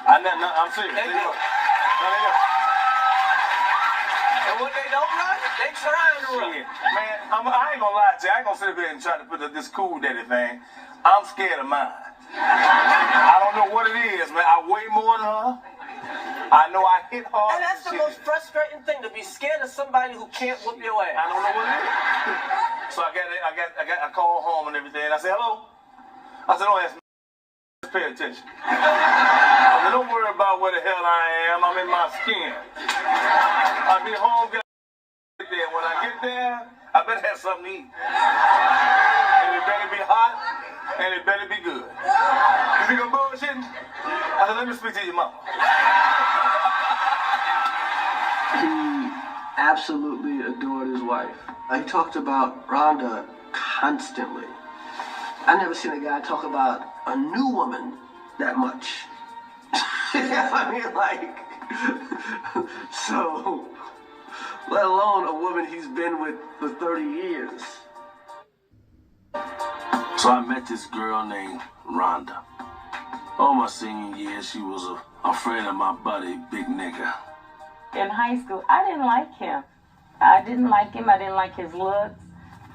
I'm serious. They do. No, they don't. And when they don't run, they trying to run. Shit. Man, I ain't gonna lie to you. I ain't gonna sit up here and try to put this cool daddy thing. I'm scared of mine. I don't know what it is, man. I weigh more than her. I know I hit hard. And that's the most frustrating thing, to be scared of somebody who can't whoop your ass. I don't know what it is. So I called home and everything. I said, hello. I said, don't ask me. Just pay attention. I said, don't worry about where the hell I am. I'm in my skin. I'll be home. When I get there, I better have something to eat. And it better be hot, and it better be good. You think I'm bullshitting? I said, let me speak to your mama. He absolutely adored his wife. He talked about Rhonda constantly. I never seen a guy talk about a new woman that much. I mean, like, so, let alone a woman he's been with for 30 years. So I met this girl named Rhonda. Oh, my senior year, she was a friend of my buddy, Big Nigga. In high school, I didn't like him. I didn't like him. I didn't like his looks.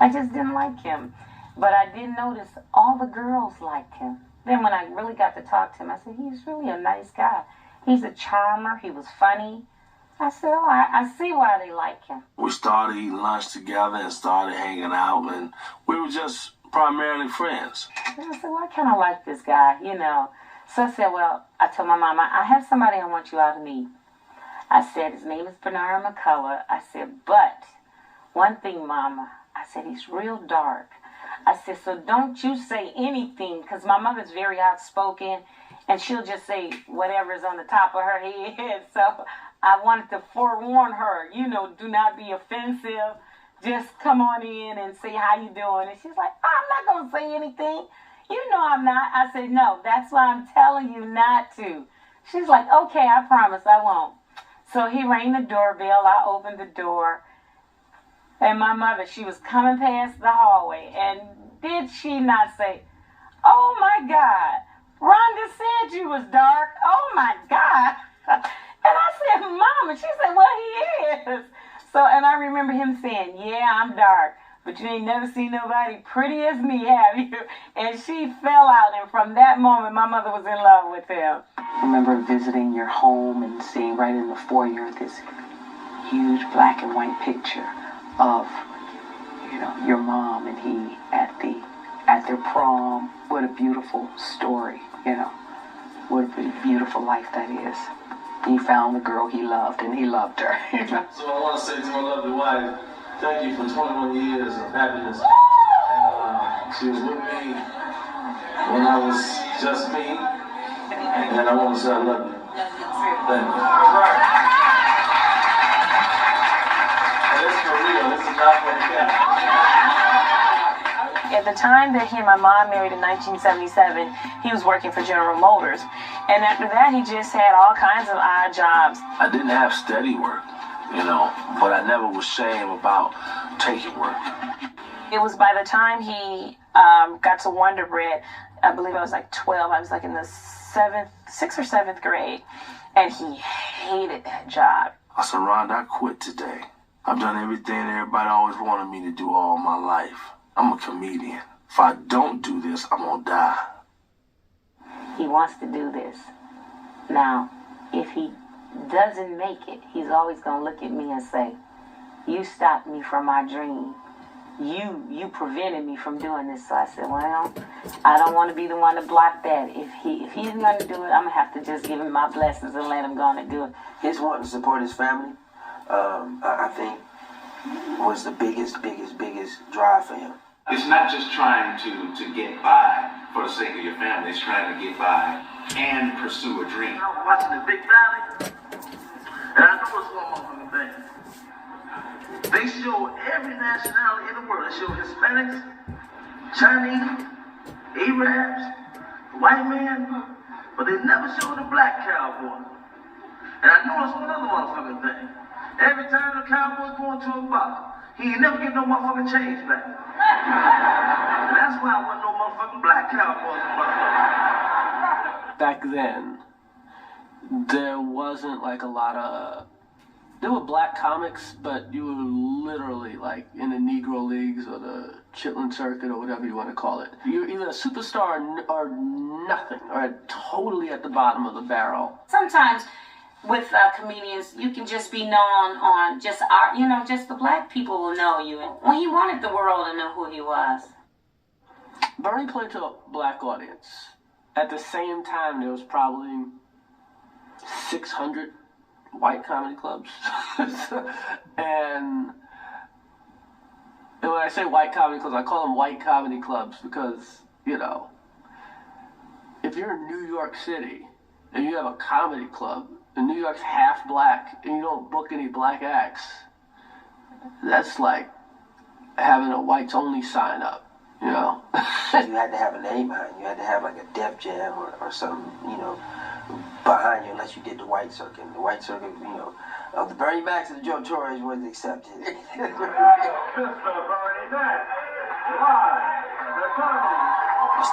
I just didn't like him. But I did notice all the girls liked him. Then when I really got to talk to him, I said, he's really a nice guy. He's a charmer. He was funny. I said, oh, I see why they like him. We started eating lunch together and started hanging out, and we were just primarily friends. And I said, well, I kind of like this guy, you know. So I said, well, I told my mama, I have somebody I want you all to meet. I said, his name is Bernard McCullough. I said, but one thing, Mama, I said, he's real dark. I said, so don't you say anything, because my mother's very outspoken, and she'll just say whatever's on the top of her head. So I wanted to forewarn her, you know, do not be offensive. Just come on in and say how you doing. And she's like, I'm not going to say anything. You know I'm not. I said, no, that's why I'm telling you not to. She's like, okay, I promise I won't. So he rang the doorbell. I opened the door. And my mother, she was coming past the hallway. And did she not say, oh, my God, Rhonda said you was dark. Oh, my God. And I said, Mama. She said, well, he is. So, and I remember him saying, yeah, I'm dark. But you ain't never seen nobody pretty as me, have you? And she fell out. And from that moment, my mother was in love with him. I remember visiting your home and seeing right in the foyer this huge black and white picture of, you know, your mom and he at their prom. What a beautiful story, you know. What a beautiful life that is. He found the girl he loved, and he loved her. So I want to say to my lovely wife, thank you for 21 years of happiness. And she was with me when I was just me. And I want to say I love you. Thank you. And this is for real. This is not for the camera. At the time that he and my mom married in 1977, he was working for General Motors. And after that, he just had all kinds of odd jobs. I didn't have steady work, you know, but I never was ashamed about taking work. It was by the time he got to Wonder Bread, I believe I was like 12. I was like in the 6th or 7th grade. And he hated that job. I said, Rhonda, I quit today. I've done everything everybody always wanted me to do all my life. I'm a comedian. If I don't do this, I'm gonna die. He wants to do this. Now, if he doesn't make it, he's always going to look at me and say, you stopped me from my dream. You prevented me from doing this. So I said, well, I don't want to be the one to block that. If he's going to do it, I'm going to have to just give him my blessings and let him go on and do it. His wanting to support his family, I think, was the biggest drive for him. It's not just trying to get by for the sake of your family. It's trying to get by and pursue a dream. I was watching the Big Valley, and I know what's going on from the thing. They show every nationality in the world. They show Hispanics, Chinese, Arabs, white man, but they never show the black cowboy. And I noticed one other motherfucking thing. Every time the cowboy going to a bar, he ain't never get no motherfucking change back. And that's why I want no motherfucking black cowboys. Back then, there wasn't like a lot of. There were black comics, but you were literally like in the Negro Leagues or the Chitlin Circuit or whatever you want to call it. You're either a superstar or nothing, or totally at the bottom of the barrel. Sometimes with comedians, you can just be known on just art. You know, just the black people will know you. And when he wanted the world to know who he was. Bernie played to a black audience. At the same time, there was probably 600 white comedy clubs. and when I say white comedy clubs, I call them white comedy clubs because, you know, if you're in New York City and you have a comedy club and New York's half black and you don't book any black acts, that's like having a whites only sign up. You know? You had to have a name behind you. You had to have like a Def Jam or something, you know, behind you, unless you did the white circuit. The white circuit, you know, the Bernie Macs and the Joe Torres wasn't accepted. I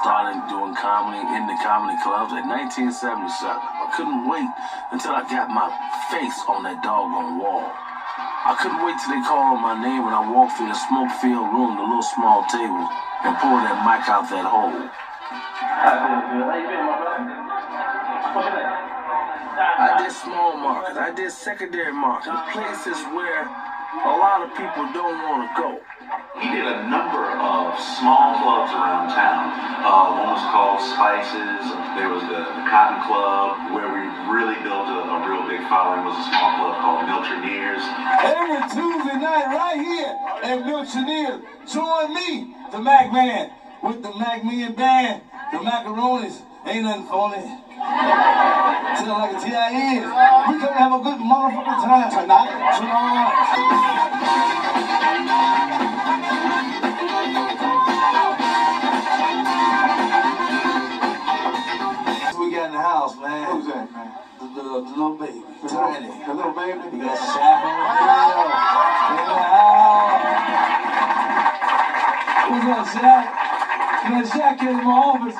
started doing comedy in the comedy clubs at 1977. I couldn't wait until I got my face on that doggone wall. I couldn't wait till they called my name when I walked through the smoke-filled room, the little small table, and pulled that mic out that hole. I did small markets, I did secondary markets, places where a lot of people don't want to go. He did a number of small clubs around town. One was called Spices. There was the Cotton Club, where we really built a real big following. Was a small club called Miltroneers. Every Tuesday night right here at Miltroneers, join me, the Mac Man, with the Mac Man Band, the Macaronis. Ain't nothing phony. Tell like a T.I.N. We gonna have a good motherfucking time tonight. We got in the house, man. Who's that, man? The little baby. Tiny. The little baby? We got Shaq on the grill. In the house. What's up, Shaq? You know, Shaq came to my office,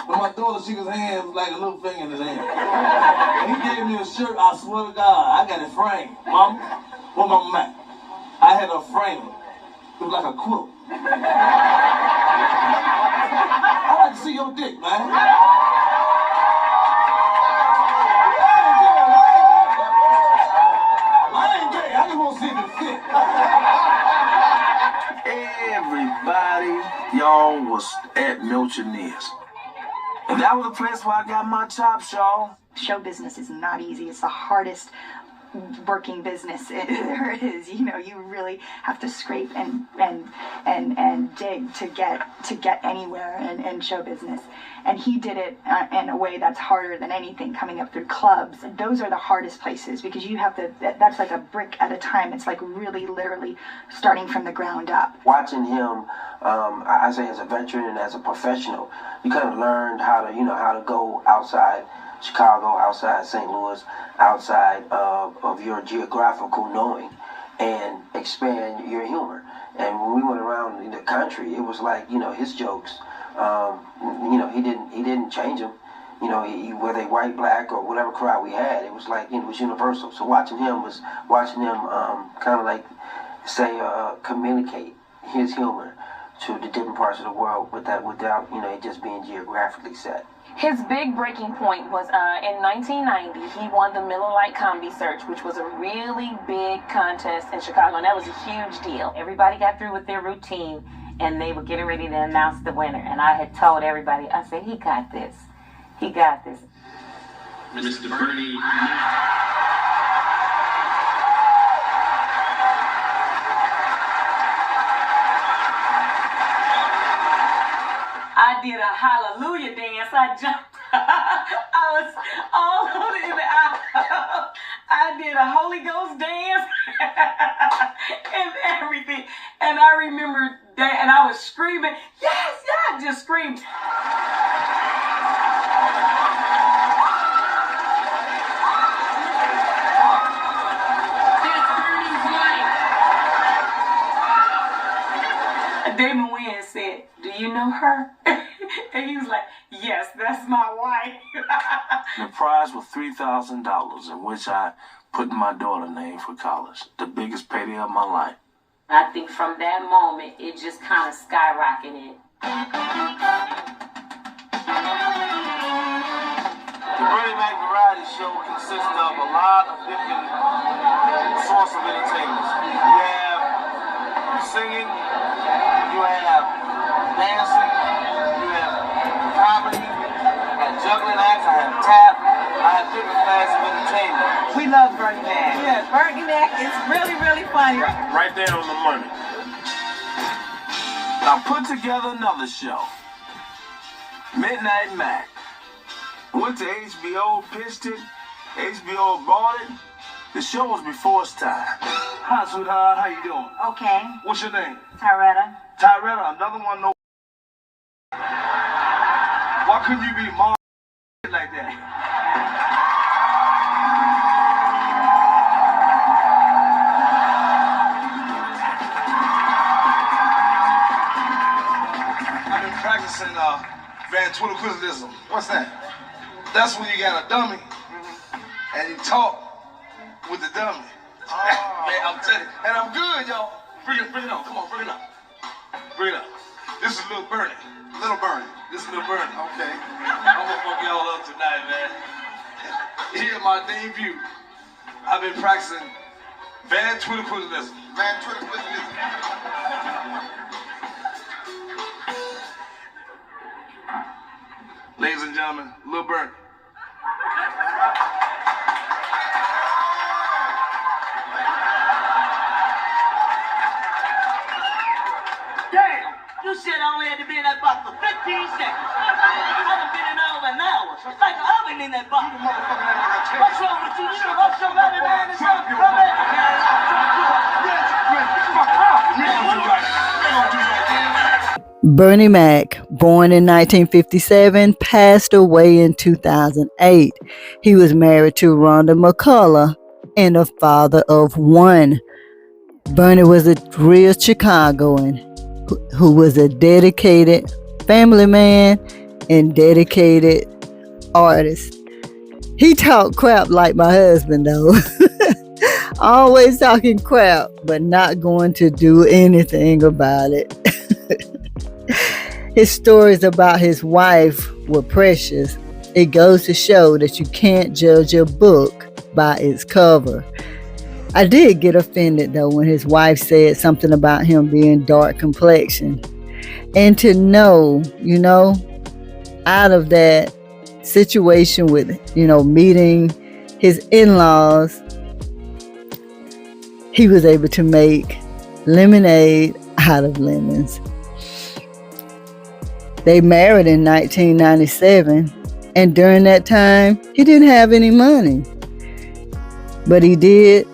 and my daughter shook his hand like a little finger in his hand. And he gave me a shirt, I swear to God, I got it framed. Mom, where Mama at? I had her framed. It was like a quilt. I like to see your dick, man. I ain't gay, I just want to see if it fit. Everybody, y'all, was at Miltroneers. And that was the place where I got my chops, y'all. Show business is not easy. It's the hardest working business there is. You know, you really have to scrape and dig to get anywhere in show business. And he did it in a way that's harder than anything, coming up through clubs. Those are the hardest places because you have to, that's like a brick at a time. It's like really literally starting from the ground up. Watching him, I say as a veteran and as a professional, you kind of learned how to, you know, how to go outside Chicago, outside St. Louis, outside of your geographical knowing and expand your humor. And when we went around the country, it was like, you know, his jokes, you know, he didn't change them. You know, whether they white, black, or whatever crowd we had, it was like, you know, it was universal. So watching him kind of like, say, communicate his humor to the different parts of the world without, you know, it just being geographically set. His big breaking point was in 1990, he won the Miller Lite Comedy Search, which was a really big contest in Chicago, and that was a huge deal. Everybody got through with their routine, and they were getting ready to announce the winner. And I had told everybody, I said, he got this. He got this. Mr. Bernie. I did a hallelujah dance. I jumped. I was all over in the aisle. I did a Holy Ghost dance and everything. And I remember that, and I was screaming, yes, yes, just screamed. Damon Wayans said, do you know her? And he was like, yes. Yes, that's my wife. The prize was $3,000, in which I put my daughter's name for college. The biggest payday of my life. I think from that moment, it just kind of skyrocketed. The Bernie Mac variety show consists of a lot of different sorts of entertainment. You have singing, you have dancing, you have comedy, I have juggling acts, I have tap, I have different kinds of entertainment. We love Bernie Mac. Yes, Bernie Mac is really, really funny. Right there on the money. I put together another show, Midnight Mac. Went to HBO, pitched it, HBO bought it. The show was before its time. Hi, sweetheart, how you doing? Okay. What's your name? Tyretta. Tyretta, another one, no. Why couldn't you be mom like that? I've been practicing ventriloquism. What's that? That's when you got a dummy and you talk with the dummy. Man, I'm telling you, and I'm good, y'all. Bring it on. Come on, bring it up. Bring it up. This is Little Bernie. Little Bernie. This is Little Bernie. Okay. I'm gonna fuck y'all up tonight, man. Here's my debut. I've been practicing ventriloquism. Ventriloquism. Ladies and gentlemen, Little Bernie. Damn! You said I only had to be in that box for 15 seconds. I've been in there over an hour. It's like an oven in that box. What's wrong with you? You know, so many man is up. Come in. Bernie Mac, born in 1957, passed away in 2008. He was married to Rhonda McCullough and a father of one. Bernie was a real Chicagoan who was a dedicated family man and dedicated artist. He talked crap like my husband, though. Always talking crap, but not going to do anything about it. His stories about his wife were precious. It goes to show that you can't judge a book by its cover. I did get offended though when his wife said something about him being dark complexion. And to know, out of that situation with, meeting his in-laws, he was able to make lemonade out of lemons. They married in 1997, and during that time, he didn't have any money. But he did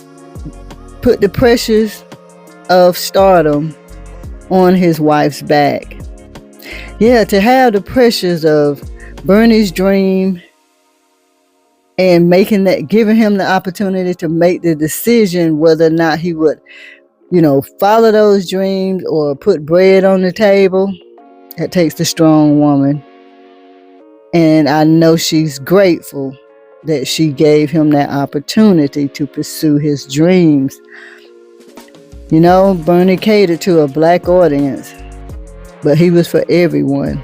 put the pressures of stardom on his wife's back. Yeah, to have the pressures of Bernie's dream and giving him the opportunity to make the decision whether or not he would, follow those dreams or put bread on the table. That takes a strong woman. And I know she's grateful that she gave him that opportunity to pursue his dreams. Bernie catered to a black audience, but he was for everyone.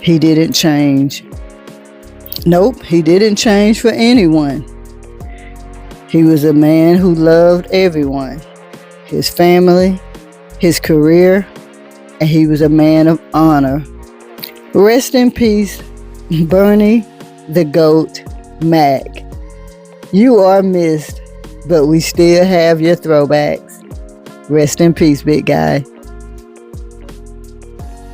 He didn't change. Nope, he didn't change for anyone. He was a man who loved everyone, his family, his career, and he was a man of honor. Rest in peace, Bernie the G.O.A.T. Mac. You are missed, but we still have your throwbacks. Rest in peace, big guy.